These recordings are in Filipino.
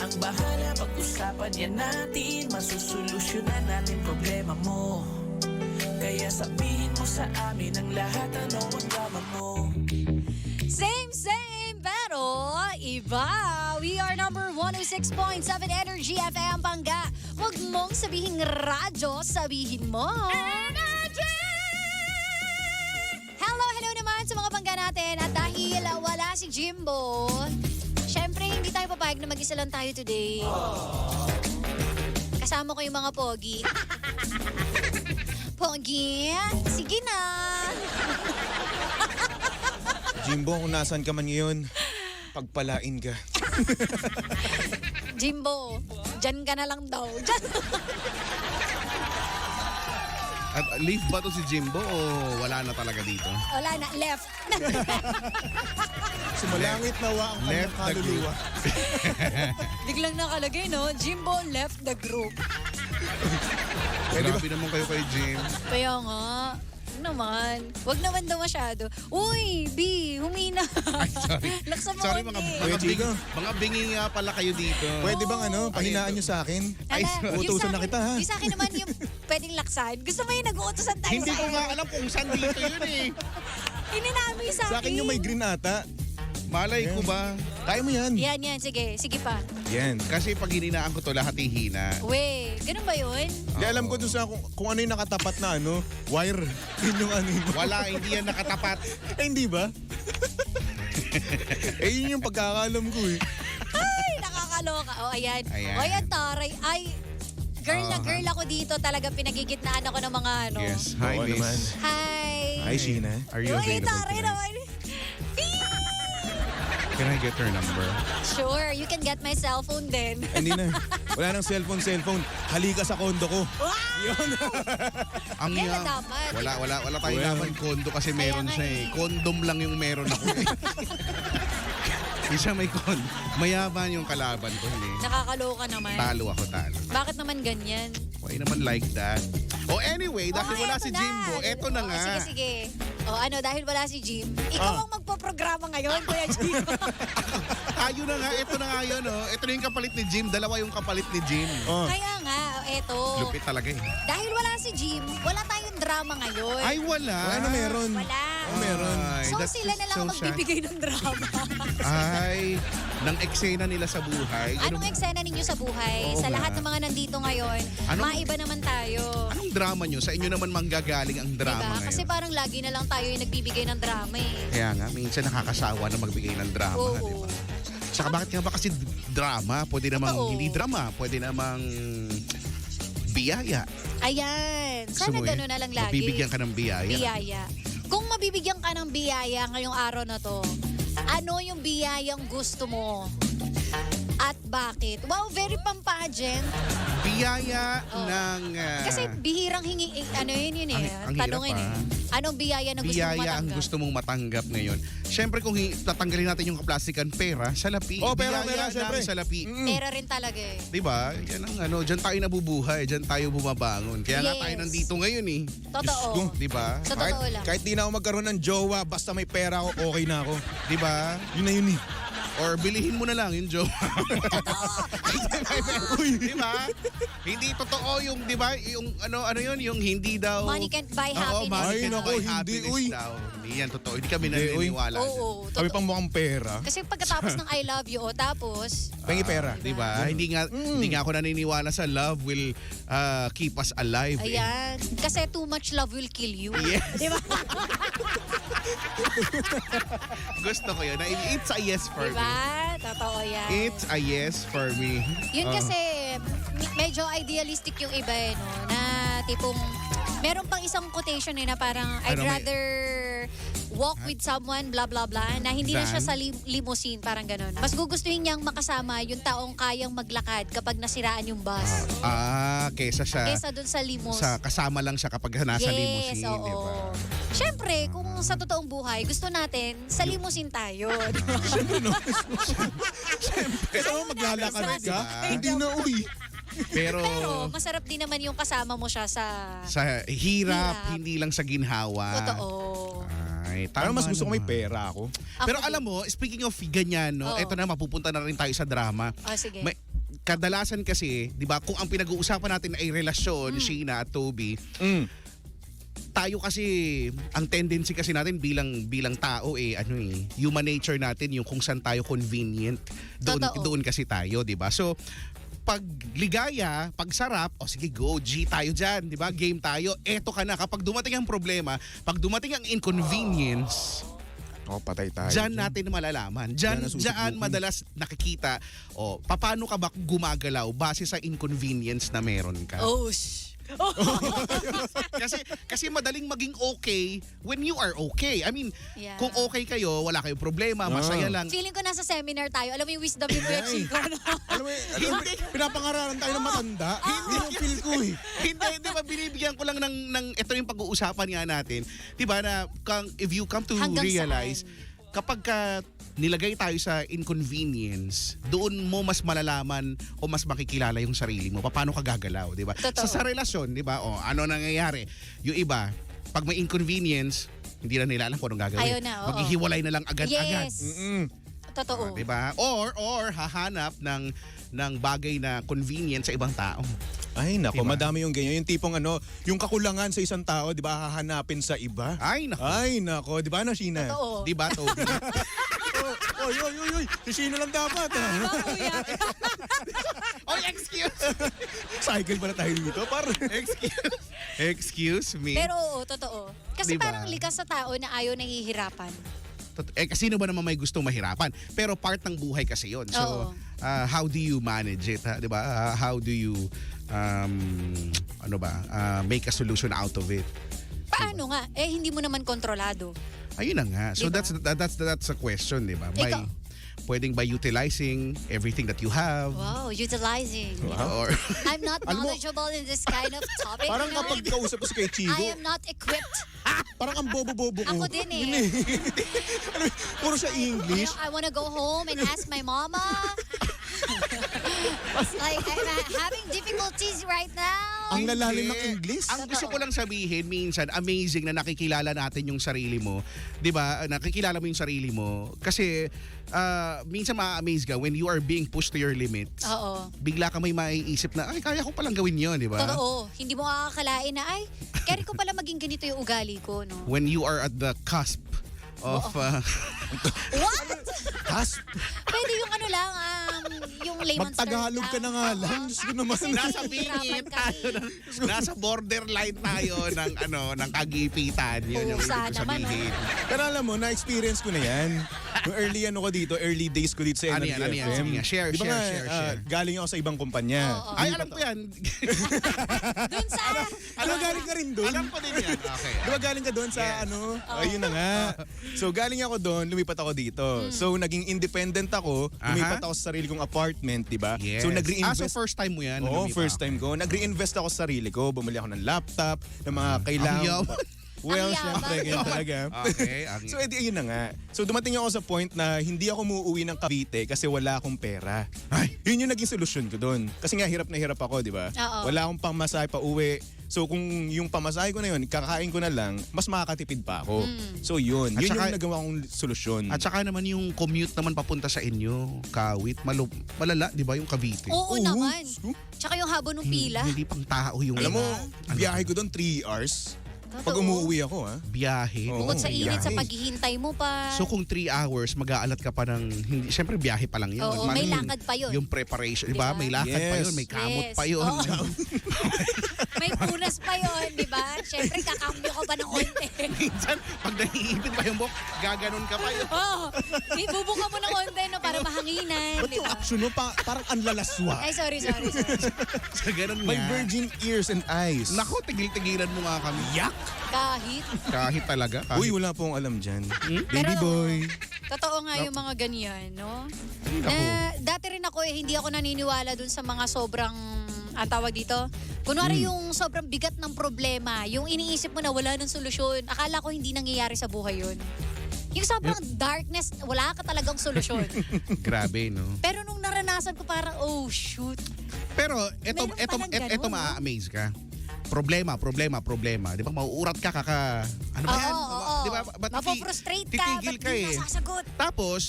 ang bahala. Pag-usapan yan natin, masusolusyonan natin problema mo. Kaya sabihin mo sa amin ang lahat, ano ang drama mo. Same, pero iba. We are number 106.7 Energy FM Pangga. Huwag mong sabihin radyo, sabihin mo. Energy! Hello naman sa mga Pangga natin. At dahil wala si Jimbo, syempre hindi tayo papayag na mag-isa lang tayo today. Kasama ko yung mga pogi. Pogi, sige na. Jimbo, kung nasan ka man ngayon, pagpalain ka. Jimbo, dyan ka na lang daw. Dyan. At leave ba to si Jimbo o wala na talaga dito? Wala na, left. Sumalangit nawa ang kanyang Left the group. kaluluwa. Biglang nakalagay, no? Jimbo left the group. Grabe naman kayo kay Jim. Kaya nga, naman. Wag naman daw masyado. Uy, B, humina. Ay, sorry. Laksa mo Sorry, konti. Kuya Chico. mga bingi nga pala kayo dito. Pwede bang pahinaan nyo sa akin? Ay, Yung utusan sa na akin- kita, ha? Yung sa akin naman yung pwedeng laksan. Gusto mo yung nag-uutosan tayo Hindi sa ko akin? nga alam kung saan dito yun eh. Hindi namin sa akin. Sa akin yung may green ata. Malay ko ba? Kaya mo yan. Yan, sige. Sige pa. Yan. Kasi pag hininaan ko to, lahat hihina. We, ganun ba yun? Di alam ko dun sa kung ano yung nakatapat na wire. Yun yung yun. Wala, hindi yan nakatapat. Hindi ba? Yun yung pagkakalam ko eh. Ay, nakakaloka. O, ayan. Ayan. O, ayan, taray. Ay, girl na girl ako dito. Talaga pinagigitnaan ako ng mga Yes. Hi, Oo naman. miss. Hi. Hi, Sheena. Are you Uy, available taray tonight? naman. Can I get her number? Sure, you can get my cellphone then. Hindi na. Wala nang cellphone. Halika sa kondo ko. Ang Kaya dapat. Wala tayong Well. laman kondo kasi meron nga siya eh. Kondom lang yung meron ako eh. Hindi siya may kondo. Mayaman yung kalaban ko. Hindi. Nakakaloka naman. Talo ako, talo. Bakit naman ganyan? Why naman like that? Oh, anyway, dahil Oh, wala eto si na. Jimbo, eto na Oh, nga. Sige. Dahil wala si Jim, ikaw ang magpo-programa ngayon, Kuya Jim. Ayun na nga, eto na nga yun, oh. Ito na yung kapalit ni Jim. Dalawa yung kapalit ni Jim. Oh. Kaya nga, eto. Lupit talaga eh. Dahil wala si Jim, wala tayong drama ngayon. Ay, wala. Ano meron? Wala. Meron. Ay, So that's sila na lang ang so sad. magbibigay ng drama. Ay, ng eksena nila sa buhay. Anong eksena ninyo sa buhay? Oo Sa nga. lahat ng mga nandito ngayon, maiba naman tayo. Anong drama nyo? Sa inyo naman manggagaling ang drama Diba? ngayon. Kasi parang lagi na lang tayo yung nagbibigay ng drama eh. Kaya nga, minsan nakakasawa na magbigay ng drama, Oo. di ba? Tsaka bakit nga ba kasi drama? Pwede namang Totoo. hindi drama. Pwede namang biyaya. Ayan. Gusto Sana mo gano'n na lang lagi. Mabibigyan ka ng biyaya. Biyaya. Kung mabibigyan ka ng biyaya ngayong araw na to, ano yung biyayang gusto mo? At bakit? Wow, very pampagent. Biyaya Oo. ng... Kasi bihirang hingi, yun eh. Ang hirap, Tanongin eh. Anong biyaya na gusto mo biyaya ang matanggap? gusto mong matanggap ngayon. Siyempre kung tatanggalin natin yung kaplastikan, pera, salapi. Oh, pera, Biyaya syempre. ng salapi. Pera rin talaga eh. Diba? Yan ang dyan tayo nabubuhay, dyan tayo bumabangon. Kaya nga Yes. tayo nandito ngayon eh. Totoo. Diba? Sa totoo lang. Kahit di na ako magkaroon ng jowa, basta may pera ako, okay na ako. Diba? Yun na yun eh. Or bilihin mo na lang yung joke. diba? Hindi totoo yung, diba? Yung ano yun, yung hindi daw... Money can't buy Oo, happiness. money Ay, can't naku, buy hindi, happiness uy. daw. Hindi yan totoo. Hindi kami Hindi, uy. naniniwala. Oo. Kami Totoo. pang mukhang pera. Kasi pagkatapos ng I love you, tapos, Pengi pera. Diba? Hindi nga ako naniniwala sa love will keep us alive. eh. ayan. Kasi too much love will kill you. Yes. Di ba? Gusto ko yun. It's a yes for me. Diba? Totoo yan. It's a yes for me. Yun kasi, medyo idealistic yung iba eh, no? Na tipong, meron pang isang quotation eh na parang, I'd Ano, may- rather walk with someone, blah, blah, blah, na hindi na siya Than? sa limousine, parang ganun. Mas gugustuhin niyang makasama yung taong kayang maglakad kapag nasiraan yung bus. Kesa siya Kesa dun sa limos. sa kasama lang siya kapag nasa limousine, oo. di ba? Siyempre, kung sa totoong buhay, gusto natin, sa limousine tayo. Di ba? Kaya mo maglalakad Ayun na, ka, diba? hindi na uwi. Pero Pero masarap din naman yung kasama mo siya sa... sa hirap, Hirap. hindi lang sa ginhawa. Totoo. Ay, Pero mas gusto ko may naman. pera ako. Ako Pero din. alam mo, speaking of ganyan, no, Oo. eto na, mapupunta na rin tayo sa drama. Oh, sige. kadalasan kasi, 'di ba, kung ang pinag-uusapan natin ay relasyon, Sheena at Toby, tayo kasi ang tendency kasi natin bilang tao human nature natin yung kung saan tayo convenient, Totoo. doon kasi tayo, 'di ba? So pag ligaya, pag sarap, sige go, G tayo dyan, di ba? Game tayo, eto ka na. Kapag dumating ang problema, pag dumating ang inconvenience, Patay tayo. dyan natin malalaman. Dyan nasusubukan. madalas nakikita, paano ka ba gumagalaw base sa inconvenience na meron ka. Oh, Kasi madaling maging okay when you are okay. I mean, Yeah. kung okay kayo, wala kayong problema, masaya lang. feeling ko nasa seminar tayo. Alam mo yung wisdom ni Kuya Chico, no? Alam mo, pinapangaralan tayo ng matanda. Hindi yung feel ko eh. Hindi ba binibigyan ko lang ng ito yung pag-uusapan nga natin. 'Di ba na if you come to Hanggang realize saan? kapag nilagay tayo sa inconvenience, doon mo mas malalaman o mas makikilala yung sarili mo. Paano ka gagalaw, 'di ba? Totoo. Sa relasyon, 'di ba? Ano nangyayari? Yung iba, pag may inconvenience, hindi na nila alam kung anong gagawin. Ayaw na, oo. Maghihiwalay na lang agad-agad. Yes. Mm-mm. Totoo. 'Di ba? Or hahanap ng bagay na convenient sa ibang tao. Ay, nako, Diba? madami yung ganyan. Yung tipong yung kakulangan sa isang tao, di ba, hahanapin sa iba. Ay, naku. Ay, nako, di ba na, Sheena? Totoo. 'Di ba, Toby? Oy. Si Sheena lang dapat. Diba, Kuya? Oy, excuse. Cycle pala tayo dito. Excuse me. Pero oo, totoo. Kasi Diba? parang likas sa tao na ayaw nahihirapan. Kasino ba naman may gustong mahirapan? Pero part ng buhay kasi 'yon. So, Oo. how do you manage it, 'di ba? How do you make a solution out of it? Paano nga? Hindi mo naman kontrolado. Ayun na nga. So Diba? that's a question, 'di ba? Pwedeng by utilizing everything that you have. Wow, utilizing. Or I'm not Alam mo- knowledgeable in this kind of topic. Parang you know? kapag kausap ko si kay Chigo, I am not equipped. parang ang bobo-bobo ko. Ako din eh. Yun Alam mo, puro siya English. I want to go home and ask my mama. Like, I'm having difficulties right now. Ang lalalim ng Hindi. English. Ang gusto ko lang sabihin, minsan, amazing na nakikilala natin yung sarili mo. 'Di ba? Nakikilala mo yung sarili mo. Kasi, minsan ma-amaze ka when you are being pushed to your limits. Oo. Bigla ka may maiisip na, ay, kaya ko palang gawin yun, di ba? Totoo. Hindi mo akakalain na, carry ko pala maging ganito yung ugali ko, no? When you are at the cusp of... What? Hasp. Pwede yung ano lang, yung layman's term. Magtagalog ka na nga lang. Diyos ko naman. Kasi nasa nahihirapan bingit ka tayo, nasa borderline tayo ng kagipitan. Yun yung Sana ibig ko naman, sabihin. Pero alam mo, na-experience ko na yan. Yung early days ko dito sa Ano Energy yan? FM. Sige nga, share, Di ba nga, share. galing ako sa ibang kumpanya. Oo. Ay, alam ko yan. Dun sa... Di ba galing ka rin doon? Alam ko din yan. Okay. Di ba galing ka doon sa Yes. Ayun na nga. So galing ako doon, lumipat ako dito. So naging independent ako, lumipat ako sa sarili kong apartment, di ba? Yes. So nag-reinvest. So first time mo yan? Oo, lumipat? first time ko. Nag-reinvest ako sa sarili ko. Bumili ako ng laptop, ng mga kailangan. Ang yaman. Well, Ang yaman. syempre, ganyan talaga. Okay. So edi ayun na nga. So dumating ako sa point na hindi ako muuwi ng Cavite kasi wala akong pera. Ay, yun yung naging solusyon ko doon. Kasi nga hirap na hirap ako, di ba? Oo. Wala akong pangmasahe pa uwi. So kung yung pamasahe ko na yun, kakain ko na lang, mas makakatipid pa ako. So yun, At yun saka- yung nagawa kong solusyon. At saka naman yung commute naman papunta sa inyo, Kawit, malala, di ba yung Cavite? Oo naman. Diyos ko. Tsaka yung habo ng pila. Hindi pang tao yung Alam mo, Ano? biyahe ko doon 3 hours. Pag Totoo. umuwi ako, ha? biyahe. Oo. Bukod sa init, sa biyahe. paghihintay mo pa. So kung 3 hours, mag-aalat ka pa ng, hindi, syempre biyahe pa lang yun. Oo, may lakad pa yun. Yung preparation, di ba? Diba? May lakad pa Yes. yun, may kamot Yes. pa yun. Oo. May punas pa yon, di ba? Siyempre, kakambyo ko pa ng konti. Minsan, pag nahiipit pa yung buhok, gaganon ka pa yun. Oo. Ibubuka mo ng konti, no, para mahanginan, Ba't di yung ba? action mo, parang ang lalaswa? Ay, sorry. Sa ganon May nga. virgin ears and eyes. Nako, tigil-tigilan mo nga kami. Yak! Kahit. Kahit talaga. Kahit. Uy, wala pong alam dyan. Baby Pero- boy. Totoo nga yung mga ganyan, no? Dati rin ako hindi ako naniniwala dun sa mga sobrang, tawag dito, kunwari yung sobrang bigat ng problema, yung iniisip mo na wala ng solusyon, akala ko hindi nangyayari sa buhay yun. Yung sobrang darkness, wala ka talagang solusyon. Grabe, no? Pero nung naranasan ko parang, oh shoot. Pero Meron palang ganun, eto no? ma-amaze ka. Problema. Di ba, mauurat ka ano ba yan? Oo. Di ba? Ba't Mapofrustrate ka, titigil ba't ka di eh. ka sasagot? Tapos,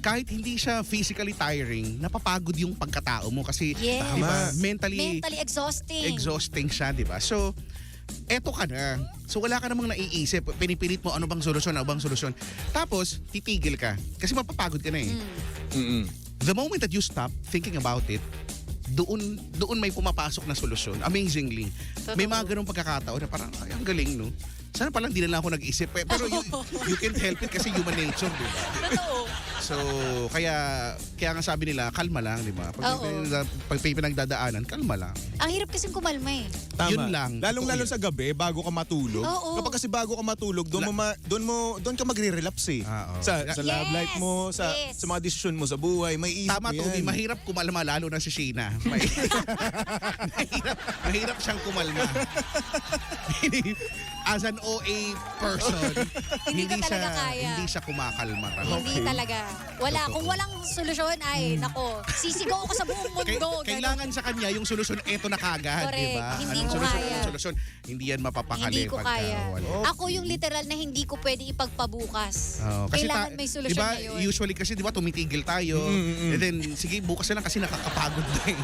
kahit hindi siya physically tiring, napapagod yung pagkatao mo kasi Yes. di ba, Tama. Mentally exhausting. siya, di ba? So, eto ka na. So, wala ka namang naiisip. Pinipilit mo ano bang solusyon, ano bang solusyon. Tapos, titigil ka. Kasi mapapagod ka na eh. Mm-mm. The moment that you stop thinking about it, doon may pumapasok na solusyon. Amazingly. May mga ganung pagkakataon na parang, ay, ang galing, no? Sana palang di na lang ako nag-isip. Pero you can't help it kasi human nature, di ba? Totoo. So, kaya nga sabi nila, kalma lang, di ba? Pag, Oo. pag may pinagdadaanan, kalma lang. Ang hirap kasing kumalma eh. Tama. Yun lang. Lalong-lalo Totoo sa gabi, bago ka matulog. Oo. Kapag kasi bago ka matulog, doon ka magre-relapse eh. Ah, oo. Sa Yes, love life mo, sa yes. mga desisyon mo sa buhay, may isip Tama mo to, yan. mahirap kumalma lalo na si Sheena. mahirap siyang kumalma. As an OA person, Hindi ka talaga kaya. hindi siya kumakalma talaga. Hindi talaga. Wala. Totoo. Kung walang solusyon, ay, nako, sisigaw ko sa buong mundo. Kailangan sa kanya yung solusyon eto na kagad, Correct. di ba? Hindi Anong ko solusyon, kaya. anong solusyon? Hindi yan mapapakali. Hindi ko pagka kaya. wala. Ako yung literal na hindi ko pwede ipagpabukas. Kasi Kailangan may solusyon diba, ngayon. usually kasi 'di ba tumitigil tayo. And then sige bukas na lang kasi nakakapagod na eh.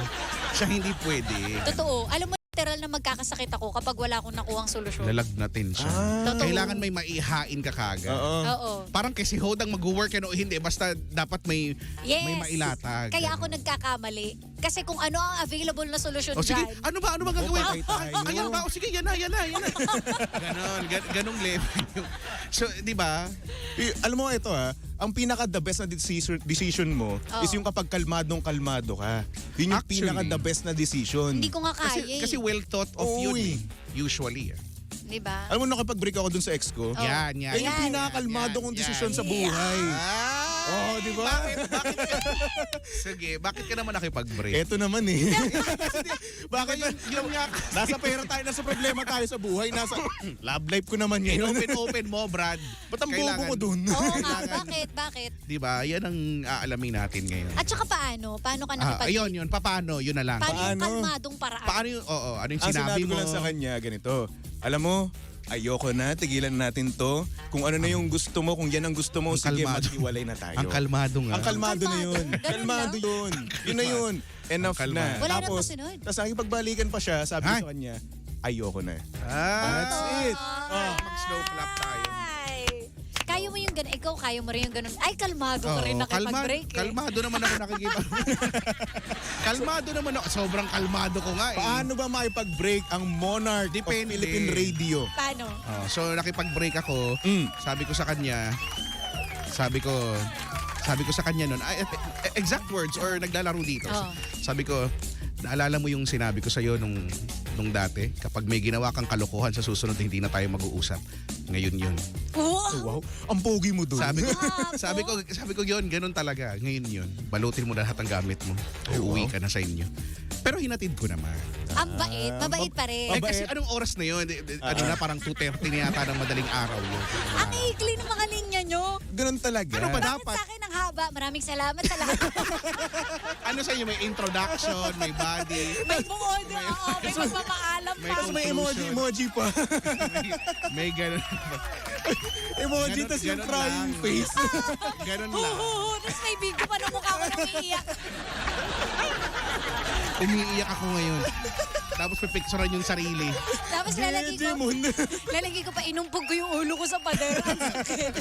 Siya hindi pwede. Totoo. Alam mo, literal na magkakasakit ako kapag wala akong nakuhang solusyon. Lalagnatin siya. Totoo. Kailangan may maihain ka kagad. Oo. Oo. Parang kasi hodang mag-work o hindi basta dapat may Yes. may mailatag. Kaya ako nagkakamali. Kasi kung ano ang available na solusyon O sige, dyan. ano ba gagawin? patay tayo. Ayan ba? O sige, yan na. Ganong level. So, di ba? Alam mo ito ang pinaka the best na decision mo Oo. is yung kapag kalmadong kalmado ka. Yun yung Actually, pinaka the best na decision. Hindi ko nga kaya Kasi well thought of Oo, yun eh. Usually. Di ba? Alam mo nakapag-break ako dun sa ex ko. Oh. Yan. Yan yung pinakakalmado kong desisyon sa buhay. Oh, di ba? Bakit? Sige, bakit ka naman nakipag-break? Eto naman eh. Bakit? Yun nga. Nasa pera tayo, nasa problema tayo sa buhay, nasa love life ko naman ngayon. Open mo, Brad. Ba't ang bobo ko dun? Oo nga. Bakit? Di ba? Yan ang aalamin natin ngayon. At saka paano? Paano ka nakipag- Ayun. Paano? Yun na lang. Paano yung Paano? kalmadong paraan? Paano yung, ano yung Ang sinabi sinabi mo? ko lang sa kanya, ganito. Alam mo, ayoko na, tigilan natin to. Kung ano na yung gusto mo, kung yan ang gusto mo, Ang sige, kalmado. maghiwalay na tayo. Ang kalmado nga. Ang kalmado na Kalmado. yun. Ganun Kalmado lang? yun. Yun na yun. Enough Ang na. kalmado. Wala nang Tapos, kasunod. tapos pagbalikan pa siya, sabi ko Ay. sa kanya, ayoko na. That's it. Mag-slow clap tayo. Ay. Kaya mo yung ganun. Ikaw, kaya mo rin yung ganun. Ay, kalmado ka rin nakipag-break eh. Kalmado naman ako nakikita. Kalmado naman ako. Sobrang kalmado ko nga eh. Paano ba makipag-break ang monarch Depende. of Philippine Radio? Paano? So nakipag-break ako. Sabi ko sa kanya, sabi ko sa kanya noon, exact words or naglalaro dito. Oh. Sabi ko, naalala mo yung sinabi ko sa iyo nung dati, kapag may ginawa kang kalokohan sa susunod hindi na tayo mag-uusap. Ngayon yun. Wow. Wow, ang pogi mo dun. Sabi ko, Bravo. sabi ko yun, ganun talaga. Ngayon yun. Balutin mo na lahat ng gamit mo. Uuwi ka na sa inyo. Pero hinatid ko naman. Ang bait. Mabait pa rin. Mabait. Kasi anong oras na yun? Ano na, parang 2:30 na yata ng madaling araw yun. Ang ikli ng mga linya nyo. Ganun talaga. Ano ba Bakit dapat? sa akin ang haba? Maraming salamat sa lahat. Ano sa inyo? May introduction, may body, May buod. Oo, may magpapaalam may pa. Tapos may emoji pa. may ganun. Emoji, Ganun- tas yung ganun crying lang. face. Ganun lang. Tapos may video pa ng mukha ko nang iiyak. Umiiyak ako ngayon. Tapos pipicturean yung sarili. Tapos lalagay ko pa, inumpog ko yung ulo ko sa pader. Ang sakit.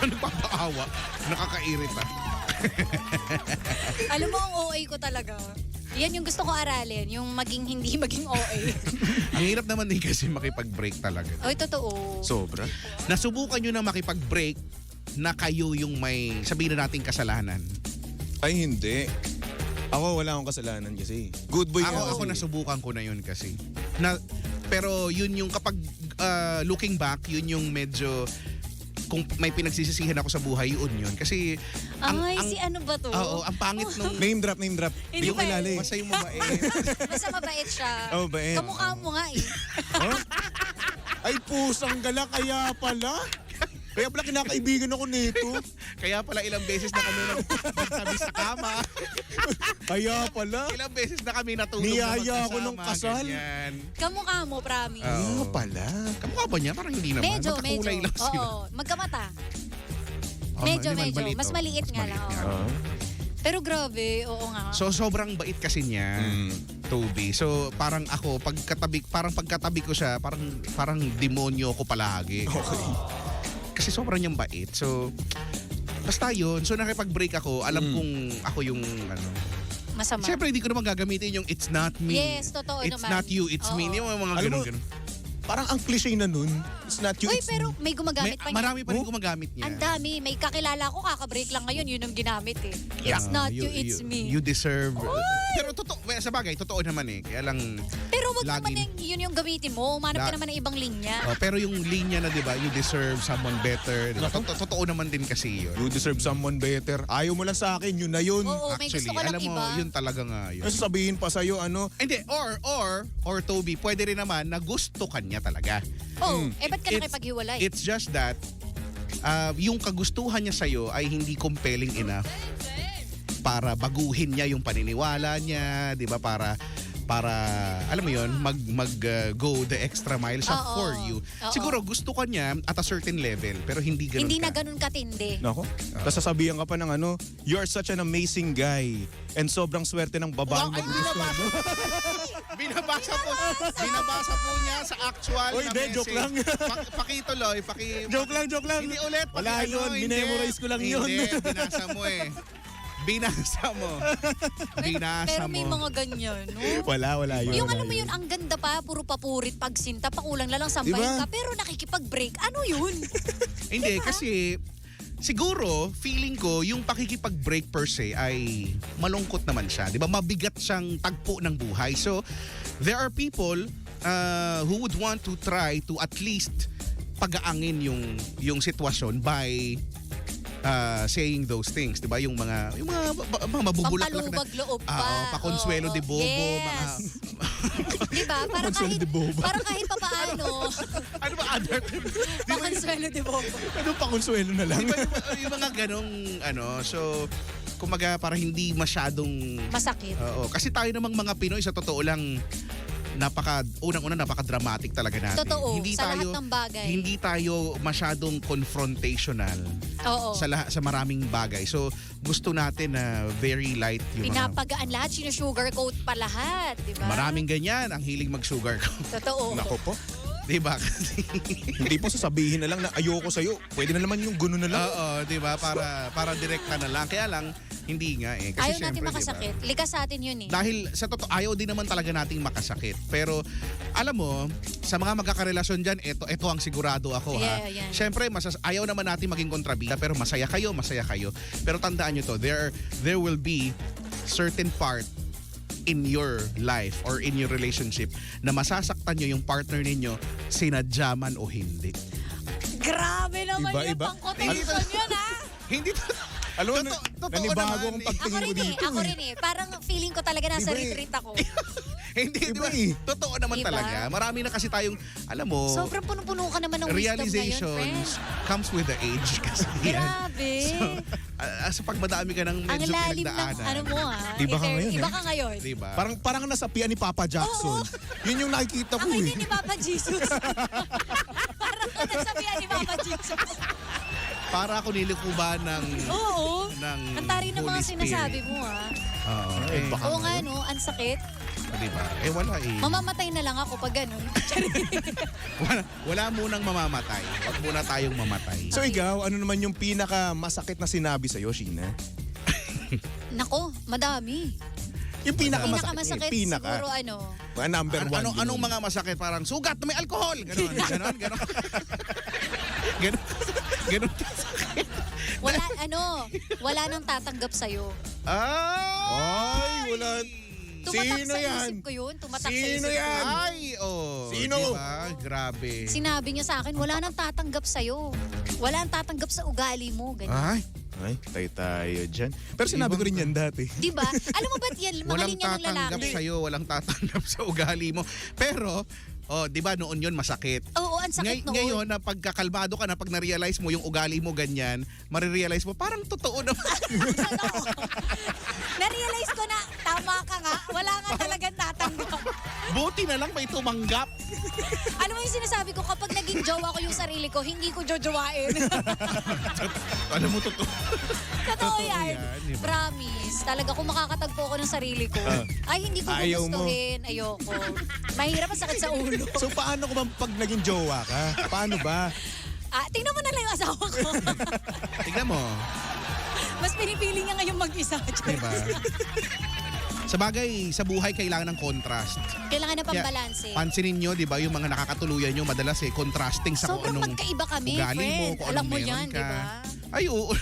Ano papaawa? Nakakairita. Alam mo, ang OA ko talaga. Yan yung gusto ko aralin, yung hindi maging OA. Ang hirap naman din kasi makipag-break talaga. Oy, totoo. Sobra. Nasubukan nyo na makipag-break na kayo yung may, sabihin na natin, kasalanan. Ay, hindi. Ako, wala akong kasalanan kasi. Good boy nga Ako kasi. nasubukan ko na yun kasi. Pero yun yung kapag looking back, yun yung medyo kung may pinagsisisihan ako sa buhay, yun. Kasi Ay, si ano ba to? Oo, ang pangit nung Name drop. Hindi Yung pa kilala eh. basta yung mabait. Basta mabait siya. Oh, bait. Kamukha mo nga eh. Huh? Ay, pusang gala kaya pala. Kaya pala kinakaibigan ako nito. Kaya pala ilang beses na kami nagtabi sa kama. Kaya pala. Ilang beses na kami natulog Niyaya na ako nung kasal. Ganyan. Kamukha mo, promise. Kaya pala. Kamukha ba niya? Parang hindi naman. Medyo. Magkakulay lang sila. Oo, magkamata. Medyo, hindi man mas maliit nga lang, oo. Ah. Pero grabe, oo nga. So sobrang bait kasi niya, Toby. So parang ako pagkatabi ko siya, parang demonyo ko palagi. Okay. Kasi sobrang niyang bait. So basta yun. So nakipag-break ako, alam kong ako yung ano. Masama. Siyempre hindi ko naman gagamitin yung it's not me. Yes, totoo it's naman. not you, it's me. Oo. Yung mga Alam mo, ganun. Parang ang cliche na nun. It's not you, Uy, it's pero may gumagamit pa niya. Marami pa rin gumagamit niya. Ang dami. May kakilala ko, kakabreak lang ngayon, yun ang ginamit eh. It's not you, it's me. You deserve. Pero totoo, sa bagay, totoo naman eh. Kaya lang, Pero wag lagi- naman yun yung gamitin mo. Umanap ka naman ng ibang linya. pero yung linya na, di ba, you deserve someone better. Diba? Totoo naman din kasi yun. you deserve someone better. Ayaw mo lang sa akin, yun na yun. Oo, may gusto ka lang alam mo, iba. yun talaga nga yun. Kasi sabihin pa sa'yo, ano, Hindi, or Toby, pwede rin naman na gusto kanya talaga. Oh, ba't ka It's- nakipaghiwalay? It's just that, yung kagustuhan niya sa'yo ay hindi compelling enough para baguhin niya yung paniniwala niya, di ba? Para alam mo yon go the extra mile siya Oo. for you. Oo. Siguro gusto ka niya at a certain level pero hindi ganun Hindi ka. na ganun katindi. nako, tapos sasabihan ka pa ng ano, you're such an amazing guy and sobrang swerte ng babaeng Ay, magugustuhan mo. binabasa po niya sa actual Oy, na de, message. joke lang. Pakituloy, Joke lang. Hindi ulit. Wala yun, minemorize ko lang yun. Hindi, binasa mo eh. Binasa mo. Pero may mga ganyan, no? Wala yun. Yung wala alam mo yun, ang ganda pa, puro papurit, pagsinta, pakulang na lang sambahin Diba? ka, pero nakikipag-break. Ano yun? Hindi, kasi siguro, feeling ko, yung pakikipag-break per se ay malungkot naman siya. Di ba? Mabigat siyang tagpo ng buhay. So, there are people who would want to try to at least pagaangin yung sitwasyon by saying those things, 'di ba? Yung mga mabubulaklak na Pampalubag loob pa. pakonsuelo Oo, de bobo, yes. Di ba? Para Pakonsuelo kahit, de bobo. para kahit pa paano, ano ba other pakonsuelo de bobo. Ano pa konsuelo na lang? yung mga ganong so kumaga para hindi masyadong Masakit. oo, kasi tayo namang mga Pinoy sa totoo lang unang-una napaka-dramatic talaga natin. Totoo, sa lahat ng bagay. Hindi tayo masyadong confrontational Oo. sa maraming bagay. So gusto natin na very light yung mga Pinapagaan lahat, sinusugarcoat pa lahat, di ba? maraming ganyan ang hiling mag-sugar ko. Totoo. Nako po. Di ba? Kasi Hindi po sasabihin na lang na ayoko sa'yo. Pwede na naman yung gano'n na lang. oo, di ba? Para direkta na lang. Kaya lang, hindi nga eh. Kasi Ayaw natin syempre, di ba? makasakit. Likas sa atin yun eh. Dahil sa totoo, ayaw din naman talaga nating makasakit. Pero alam mo, sa mga magkakarelasyon dyan, ito ang sigurado ako ha. Yeah, yeah. Siyempre, ayaw naman natin maging kontrabida pero masaya kayo. Pero tandaan nyo to, there will be certain part in your life or in your relationship na masasaktan nyo yung partner ninyo, sinadya man o hindi. Grabe naman Iba, yung iba. pang-quotation yun ha. Hindi to. Alam mo, Totoo nanibago naman ang eh. pagtingin mo dito. Ako rin eh. Parang feeling ko talaga nasa Iba eh. retreat ako. Hindi, di ba? Iba eh. Totoo naman Diba? talaga. Marami na kasi tayong, alam mo, Sobrang punong-puno ka naman ng wisdom ngayon, realizations friend. comes with the age kasi yan. Grabe. Sa pagmadami ka ng Ang medyo lalim ng pinagdaanan. ano mo ha. Iba ka ngayon, Iba eh. ka ngayon. Diba? Parang nasapian ni Papa Jackson. Yun yung nakikita Ako ko eh. hindi ni Papa Jesus. Parang ka nagsabihan ni Papa Jesus. Para ako nilikuban ng Oo. ng Ang tari ng mga Holy sinasabi Spirit. mo ha. Oo. Ay, baka Oo nga no, ang sakit. Diba? Wala eh. Mamamatay na lang ako pag ganun. Wala munang mamamatay. Huwag muna tayong mamatay. So ikaw, ano naman yung pinaka masakit na sinabi sa'yo, Sheena? Nako, madami. Yung pinaka Pinakamasakit siguro ano. Mga number one. Anong mga masakit? Parang sugat na may alcohol. Ganon. Ganon. Wala nang tatanggap sa'yo. Ay, wala. Tumatak Sino sa yan? isip ko yun. Tumatak sa Sino isip yan? ko. Ay, oh. Sino? Diba? Grabe. Sinabi niya sa akin, wala nang tatanggap sa'yo. Wala nang tatanggap sa ugali mo. Ganyan. Ay, tayo dyan. Pero sinabi ko rin yan dati. Di ba? Alam mo ba't yan? Mga Walang linya ng tatanggap lalaki. sa'yo, walang tatanggap sa ugali mo. Pero, di ba noon yun masakit? Oo, ang sakit noon. Ngayon, na pagkakalmado ka na, pag na-realize mo yung ugali mo ganyan, marirealize mo, parang totoo naman. Na-realize ko na, Tama ka nga. Wala nga talagang tatanggap. Buti na lang may tumanggap. Alam mo yung sinasabi ko, kapag naging jowa ko yung sarili ko, hindi ko jojowain. Alam mo, totoo. Totoo yan. yan, di ba? Promise. Talaga, kung makakatagpo ko ng sarili ko, ay hindi ko Ayaw mo. gugustuhin. Ayoko. Mahirap ang sakit sa ulo. So paano ko ba pag naging jowa ka? Paano ba? Tingnan mo na lang yung asawa ko. Tignan mo. Mas pinipili niya ngayon mag-isa. Diba? Sa bagay, sa buhay kailangan ng contrast. Kailangan na pambalanse. Pansinin nyo, di ba, yung mga nakakatuluyan nyo madalas contrasting sa kung Sobrang anong magkaiba kami, ugali mo, friend. kung Alam anong mo meron yan, ka. di ba? Ay, oo.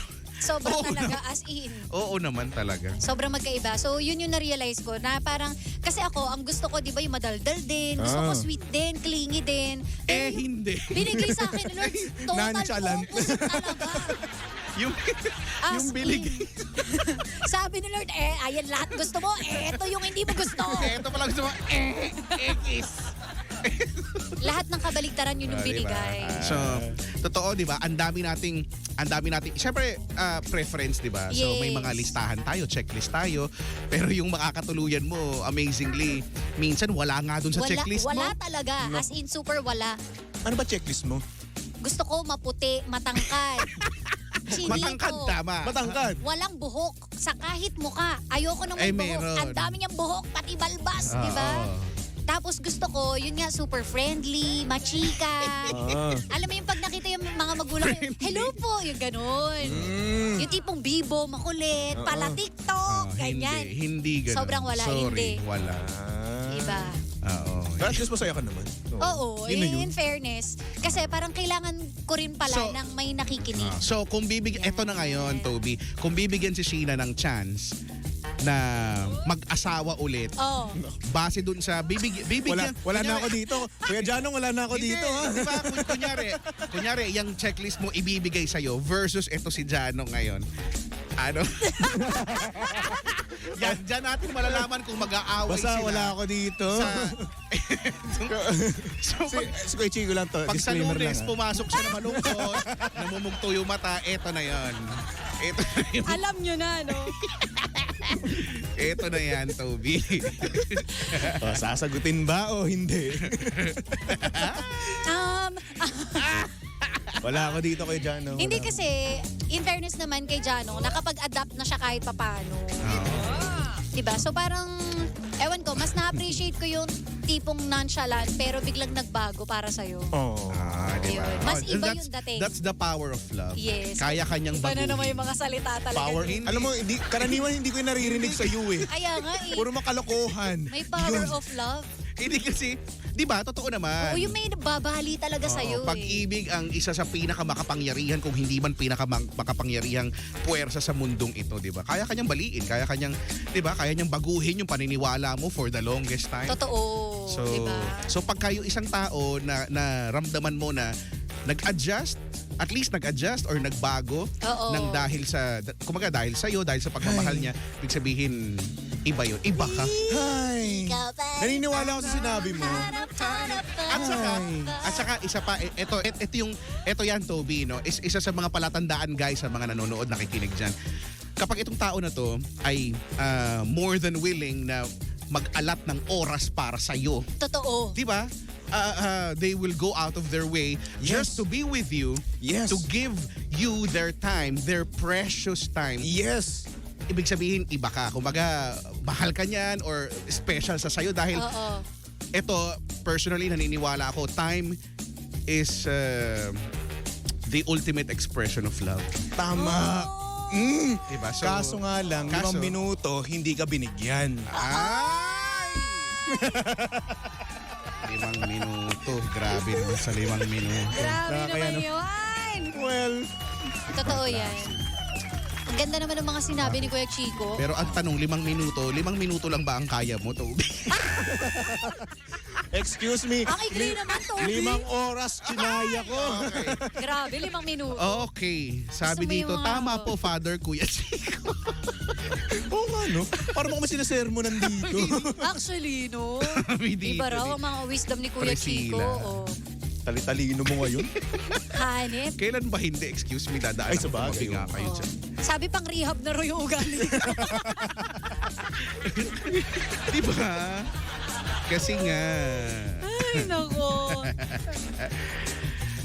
Sobrang Oo talaga, as in. Oo naman talaga. Sobrang magkaiba. So, yun yung na-realize ko na parang, kasi ako, ang gusto ko, di ba, yung madaldal din. Gusto ko sweet din, clingy din. Hindi. Binigay sa akin, Lord, total Nonchalant. opposite talaga. yung As bilig. in. Sabi ni Lord, ayan lahat gusto mo, ito yung hindi mo gusto. Ito pala gusto mo, X. Lahat ng kabaligtaran yun yung binigay. So, totoo, di ba? Ang dami nating, syempre, preference, di ba? So, may Yes. mga listahan tayo, checklist tayo. Pero yung makakatuluyan mo, amazingly, minsan wala nga dun sa checklist wala mo. talaga. As in, super wala. Ano ba checklist mo? Gusto ko maputi, matangkad. Chinito. Matangkad, tama. Matangkad. Walang buhok sa kahit muka. Ayoko nang may Ay, buhok. meron. Ang dami niyang buhok, pati balbas, di ba? Oo. Tapos gusto ko, yun nga, super friendly, machika. Alam mo yung pag nakita yung mga magulang, yung, hello po, yung ganun. Yung tipong bibo, makulit, pala TikTok, ganyan. Hindi ganun. Sobrang wala, Sorry, hindi. wala. Diba? Oo. Pero at least masaya ka naman. Oo, Yun na yun. in fairness. Kasi parang kailangan ko rin pala So, ng may nakikinig. So, kung eto na ngayon, Toby, kung bibigyan si Sheena ng chance na mag-asawa ulit, Oh. base dun sa bibigyan... Wala na ako dito. Kuya Janong, wala na ako Hindi, dito. Ha? di ba? Kunyari, yung checklist mo ibibigay sa'yo versus eto si Janong ngayon. Ano? Diyan natin malalaman kung mag-aaway Basta sila. wala ako dito. So, Si Kuya Chico lang to. pag sa Disclaimer lang. Lunes, pumasok siya na malungkot, namumugto yung mata, eto na yon. Eto na yun. Alam nyo na, no? Eto na yan, Toby. Sasagutin ba o hindi? Wala ako dito kay Janong. Hindi Wala. kasi, in fairness naman kay Jano, nakapag-adapt na siya kahit papano. Diba? So parang, ewan ko, mas na-appreciate ko yung tipong nonchalant pero biglang nagbago para sa'yo. Oh. Diba? Yun. Mas Oh, iba that's- yung dating. That's the power of love. Yes. Kaya kanyang Iba na baguhin. naman yung mga salita talaga. Power. dun. Alam mo, karaniwan hindi ko yung naririnig sa iyo eh. Kaya nga eh. Puro makalokohan. May power Yun. of love. Hindi kasi, di ba, totoo naman. Oo, yung may babali talaga sa'yo eh. Pag-ibig ang isa sa pinakamakapangyarihan kung hindi man pinakamakapangyarihang puwersa sa mundong ito, di ba? Kaya kanyang baliin, kaya kanyang, di ba, kaya niyang baguhin yung paniniwala mo for the longest time. Totoo. So, diba? so pag kayo isang tao na ramdaman mo na nag-adjust, at least nag-adjust or nagbago Oo. ng dahil sa, kumaga dahil sa'yo, dahil sa pagmamahal niya, ibig sabihin, iba yun. Iba ka. Ay. Naniniwala ako sa sinabi mo. At saka isa pa, ito yan, Toby, no? Isa sa mga palatandaan, guys, sa mga nanonood, nakikinig dyan. Kapag itong tao na to ay more than willing na mag-alat ng oras para sa'yo, Totoo. di ba? They will go out of their way just to be with you, Yes. to give you their time, their precious time. Yes. Ibig sabihin, iba ka. Kumbaga, mahal ka niyan or special sa sayo dahil Oo. ito, personally, naniniwala ako, time is the ultimate expression of love. Tama. Diba? So, Kaso nga lang, kaso- 5 minuto, hindi ka binigyan. Ay! 5 minuto. Grabe naman sa 5 minuto. Grabe Kaya naman no- yun. Well, Totoo yan. Ang ganda naman ng mga sinabi ni Kuya Chico. Pero ang tanong, 5 minuto lang ba ang kaya mo, Toby? excuse me. Ang ikli naman, Toby. 5 oras kinaya ko. Grabe, 5 minuto. Okay. Sabi Gusto mo dito, yung tama ano? po, Father Kuya Chico. Oo nga, no? Parang mo sinasermonan dito. Actually, no? Hindi Iba raw ito, ang mga wisdom ni Kuya Priscilla. Chico. Oh. Tali-talino mo ngayon. Hanip. Kailan ba hindi? Excuse me, dadaan Ay, ako, sabagay, tumabi nga oo. kayo Oh. dyan. Sabi pang rehab na raw yung ugali. Diba? Kasi nga. Ay, nako.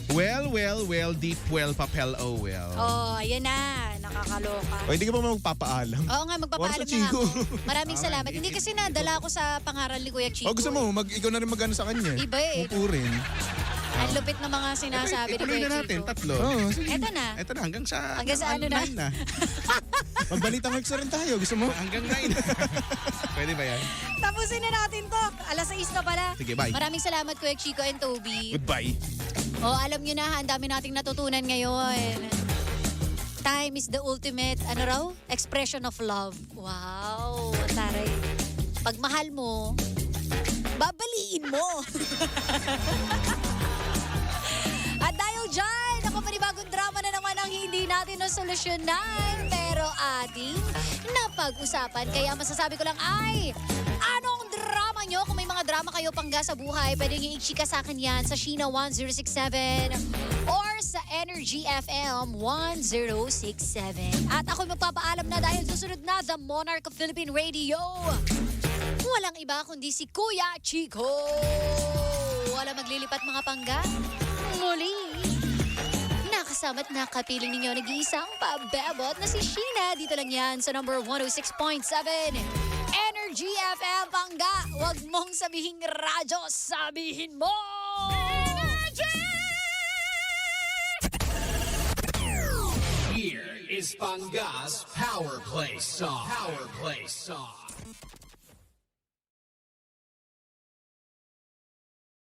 Well, deep well, papel, oh well. Oh, ayan na. Nakakaloka. O hindi ka pa magpapaalam? Oo nga, Oras magpapaalam na, na nga Chico. ako. Maraming salamat. Hindi kasi nadala ako sa pangaral ni Kuya Chico. O gusto mo, ikaw na rin magano sa kanya. Iba eh. Upo rin. Ang lupit ng mga sinasabi ni Ituloy Kuya na natin, Chico. tatlo. Oo, sige. Eto na. Ito na, hanggang sa Ano na? 9 na. Magbalitang Herx na rin tayo. Gusto mo? Hanggang 9. Pwede ba yan? Tapusin na natin to. Alas 6 na pala. Sige, bye. Maraming salamat Kuya Chico and Toby. Goodbye. Oh, alam nyo na, ang dami nating natutunan ngayon. Time is the ultimate, expression of love. Wow, taray. Pag mahal mo, babaliin mo. At dahil dyan, ako panibagong drama na naman ang hindi natin nasolusyonan. Pero ating napag-usapan. Kaya masasabi ko lang ay, anong drama nyo? Kung may mga drama kayo pangga sa buhay, pwede nyo i-chika sa akin yan sa Sheena 1067 or sa Energy FM 1067. At ako magpapaalam na dahil susunod na The Monarch of Philippine Radio. Walang iba kundi si Kuya Chico. Wala maglilipat mga pangga. Muli, nakasama't nakapiling ninyo nag-iisang pabebot na si Sheena. Dito lang yan sa number 106.7 Energy FM Pangga. Huwag mong sabihin radyo, sabihin mo! Energy! Here is Panga's Power Play Song. Power Play Song.